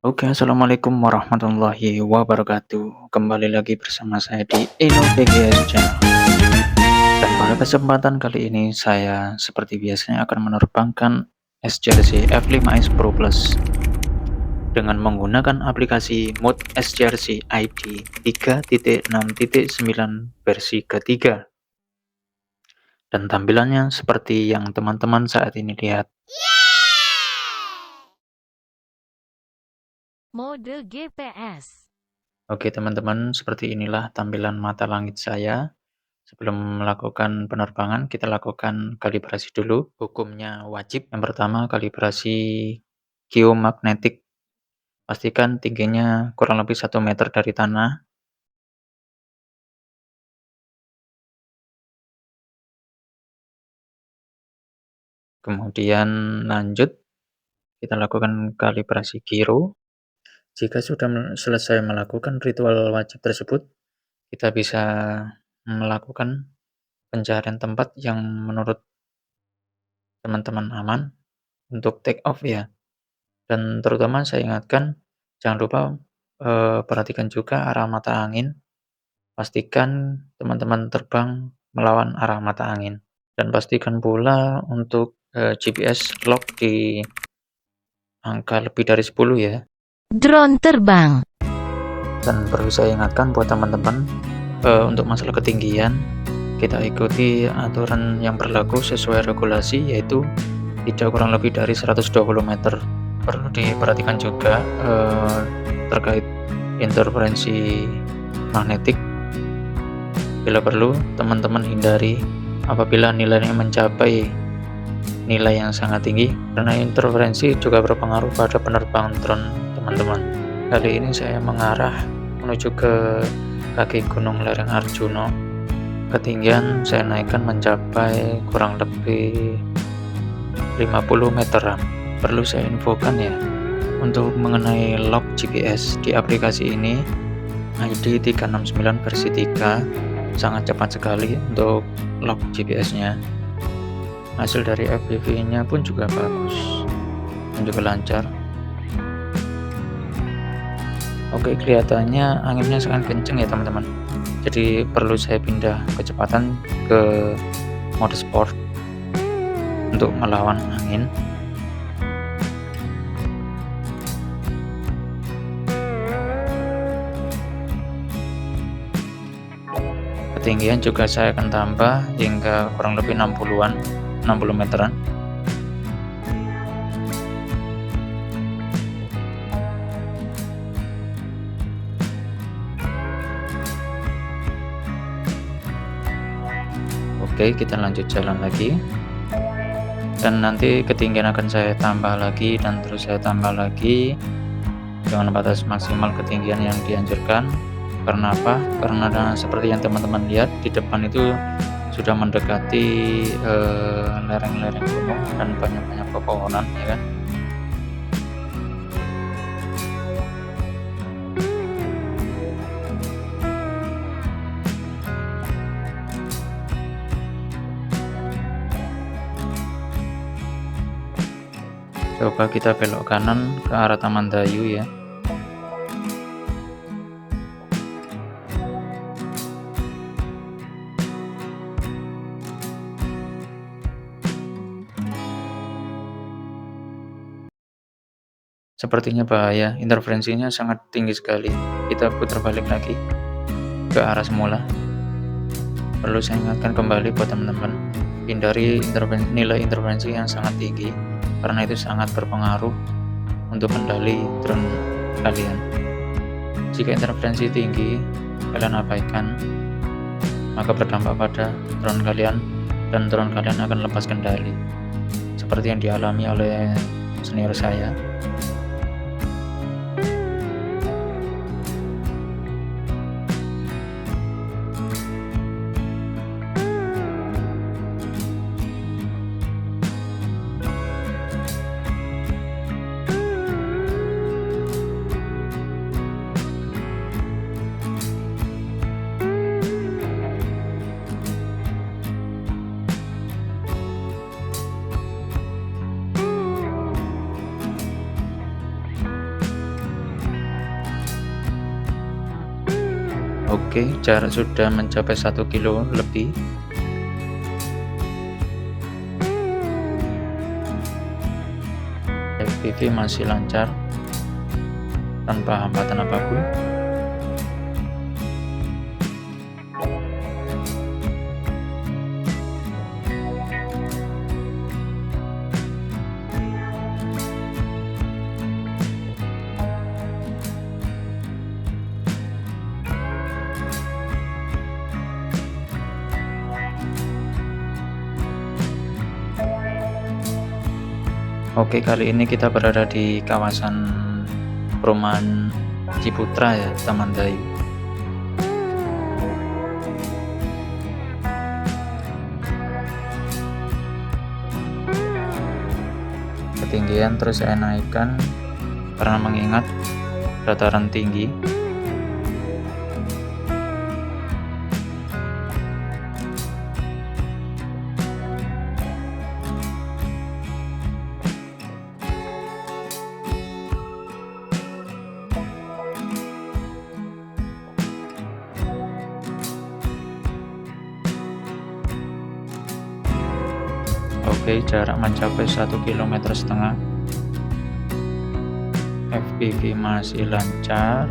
Oke, assalamualaikum warahmatullahi wabarakatuh. Kembali lagi bersama saya di InnoVGS Channel. Dan pada kesempatan kali ini saya seperti biasanya akan menerbangkan SJRC F5S Pro Plus dengan menggunakan aplikasi Mode SJRC ID 3.6.9 versi ketiga. Dan tampilannya seperti yang teman-teman saat ini lihat. Mode GPS. Oke teman-teman, seperti inilah tampilan mata langit saya. Sebelum melakukan penerbangan, kita lakukan kalibrasi dulu. Hukumnya wajib. Yang pertama, kalibrasi geomagnetik. Pastikan tingginya kurang lebih 1 meter dari tanah. Kemudian lanjut, kita lakukan kalibrasi gyro. Jika sudah selesai melakukan ritual wajib tersebut, kita bisa melakukan pencarian tempat yang menurut teman-teman aman untuk take off ya. Dan terutama saya ingatkan, jangan lupa perhatikan juga arah mata angin. Pastikan teman-teman terbang melawan arah mata angin. Dan pastikan pula untuk GPS lock di angka lebih dari 10 ya. Drone terbang. Dan perlu saya ingatkan buat teman-teman, untuk masalah ketinggian, kita ikuti aturan yang berlaku sesuai regulasi, yaitu tidak kurang lebih dari 120 meter. Perlu diperhatikan juga terkait interferensi magnetik. Bila perlu, teman-teman hindari apabila nilainya mencapai nilai yang sangat tinggi, karena interferensi juga berpengaruh pada penerbangan drone teman-teman. Kali ini saya mengarah menuju ke kaki Gunung Lereng Arjuno. Ketinggian saya naikkan mencapai kurang lebih 50 meteran. Perlu saya infokan ya, untuk mengenai lock GPS di aplikasi ini ID 369 versi 3 sangat cepat sekali untuk lock GPS-nya. Hasil dari FPV-nya pun juga bagus dan juga lancar. Oke, kelihatannya anginnya sangat kenceng ya teman-teman. Jadi perlu saya pindah kecepatan ke mode sport untuk melawan angin. Ketinggian juga saya akan tambah hingga kurang lebih 60 meteran. Oke, kita lanjut jalan lagi. Dan nanti ketinggian akan saya tambah lagi dan terus saya tambah lagi dengan batas maksimal ketinggian yang dianjurkan. Karena apa? Karena seperti yang teman-teman lihat di depan itu sudah mendekati lereng-lereng gunung dan banyak-banyak pepohonan ya kan. Coba kita belok kanan ke arah Taman Dayu ya. Sepertinya bahaya, interferensinya sangat tinggi sekali. Kita putar balik lagi ke arah semula. Perlu saya ingatkan kembali buat teman-teman, hindari nilai interferensi yang sangat tinggi, karena itu sangat berpengaruh untuk kendali drone kalian. Jika interferensi tinggi, kalian abaikan, maka berdampak pada drone kalian dan drone kalian akan lepas kendali, seperti yang dialami oleh senior saya. Oke, jarak sudah mencapai 1 kilo lebih. FPV masih lancar tanpa hambatan apapun. Oke, kali ini kita berada di kawasan perumahan Ciputra ya, Taman Dayu. Ketinggian terus saya naikkan karena mengingat dataran tinggi. Oke, jarak mencapai 1,5 km. FPV masih lancar.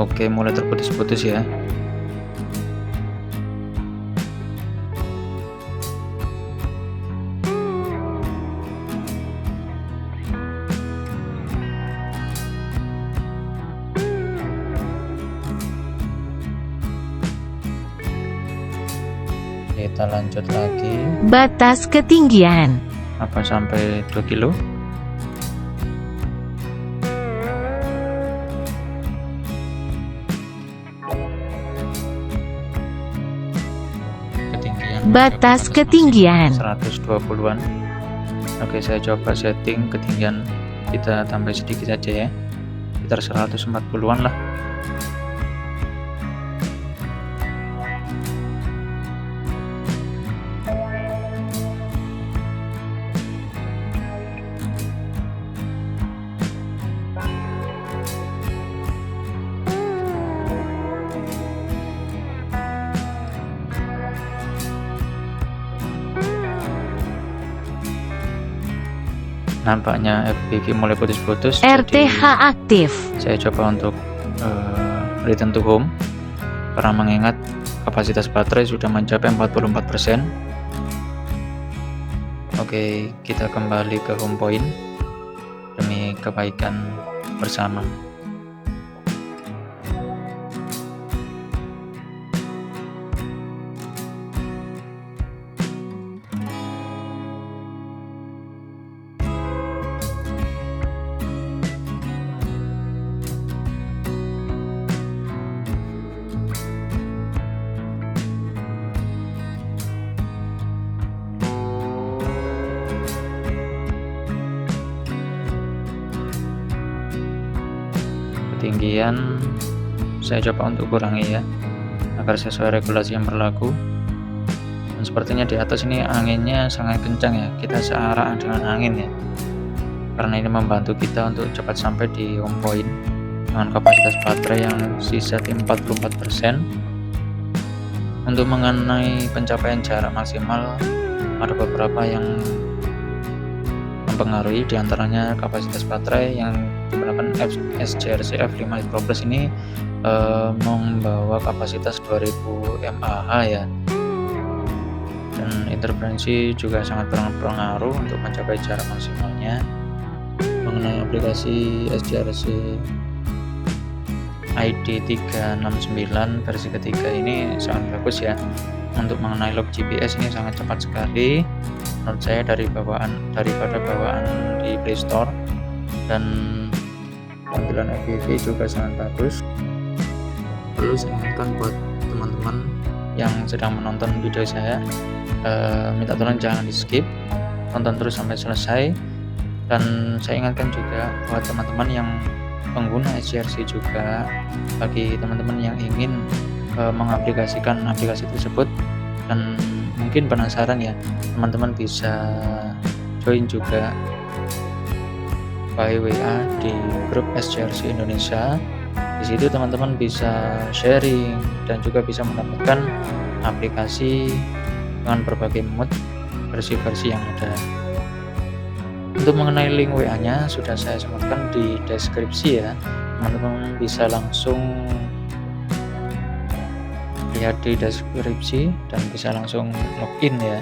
Oke, mulai terputus-putus ya. Kita lanjut lagi. Batas ketinggian. Apa sampai 2 kilo? Batas ketinggian 120-an. Oke, saya coba setting ketinggian, kita tambah sedikit saja ya, sekitar 140-an lah. Nampaknya FPV mulai putus-putus. RTH aktif. Saya coba untuk return to home karena mengingat kapasitas baterai sudah mencapai 44%. Oke, kita kembali ke home point demi kebaikan bersama. Ketinggian saya coba untuk kurangi ya, agar sesuai regulasi yang berlaku. Dan sepertinya di atas ini anginnya sangat kencang ya, kita searah dengan angin ya, karena ini membantu kita untuk cepat sampai di home point dengan kapasitas baterai yang sisa di 44%. Untuk mengenai pencapaian jarak maksimal ada beberapa yang mempengaruhi, diantaranya kapasitas baterai yang digunakan SJRC F5 Pro Plus ini membawa kapasitas 2000 mAh ya, dan interferensi juga sangat berpengaruh untuk mencapai jarak maksimalnya. Mengenai aplikasi SJRC ID369 versi ketiga ini sangat bagus ya, untuk mengenai log GPS ini sangat cepat sekali, menurut saya daripada bawaan di Play Store, dan tampilan FPV juga sangat bagus. Perlu saya ingatkan buat teman-teman yang sedang menonton video saya, minta tolong jangan di skip, tonton terus sampai selesai. Dan saya ingatkan juga buat teman-teman yang pengguna SCRC juga, bagi teman-teman yang ingin mengaplikasikan aplikasi tersebut dan mungkin penasaran ya, teman-teman bisa join juga by WA di grup SCRC Indonesia. Di situ teman-teman bisa sharing dan juga bisa mendapatkan aplikasi dengan berbagai mode versi-versi yang ada. Untuk mengenai link WA-nya sudah saya sebutkan di deskripsi ya. Teman-teman bisa langsung lihat di deskripsi dan bisa langsung login ya.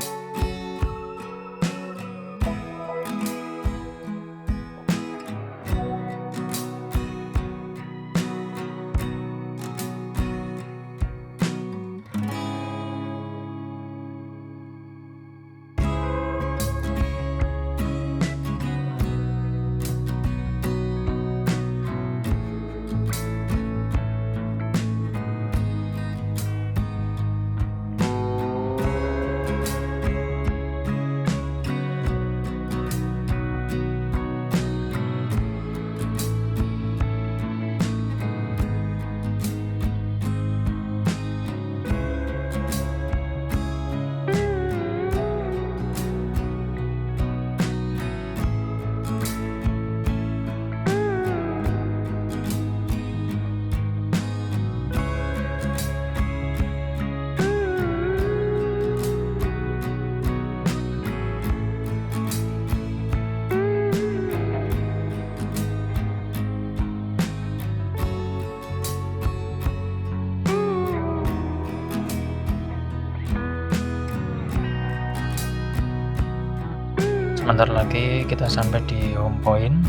Sebentar lagi kita sampai di home point.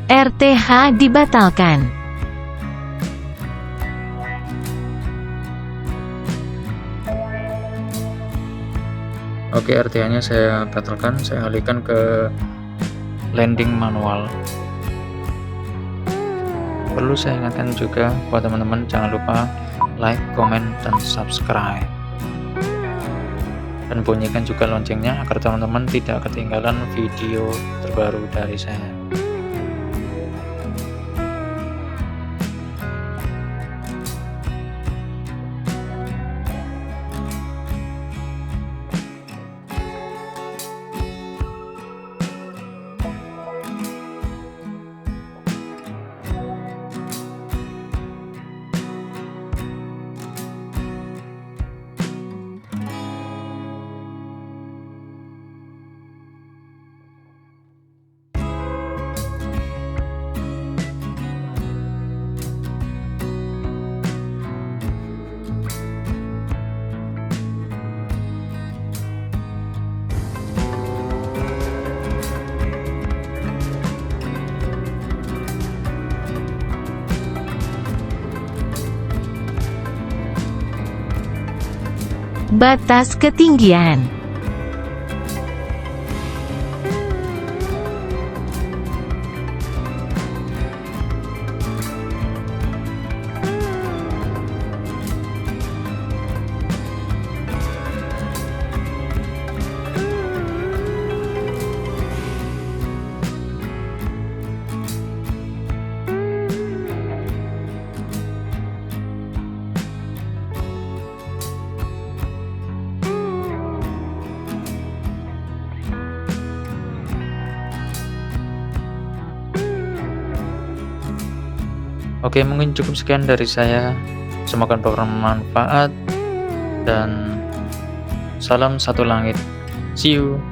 RTH dibatalkan. Oke, RTH-nya saya batalkan, saya alihkan ke landing manual. Perlu saya ingatkan juga buat teman-teman, jangan lupa like, comment, dan subscribe. Dan bunyikan juga loncengnya agar teman-teman tidak ketinggalan video terbaru dari saya. Batas ketinggian. Oke, mungkin cukup sekian dari saya. Semoga bermanfaat dan salam satu langit. See you.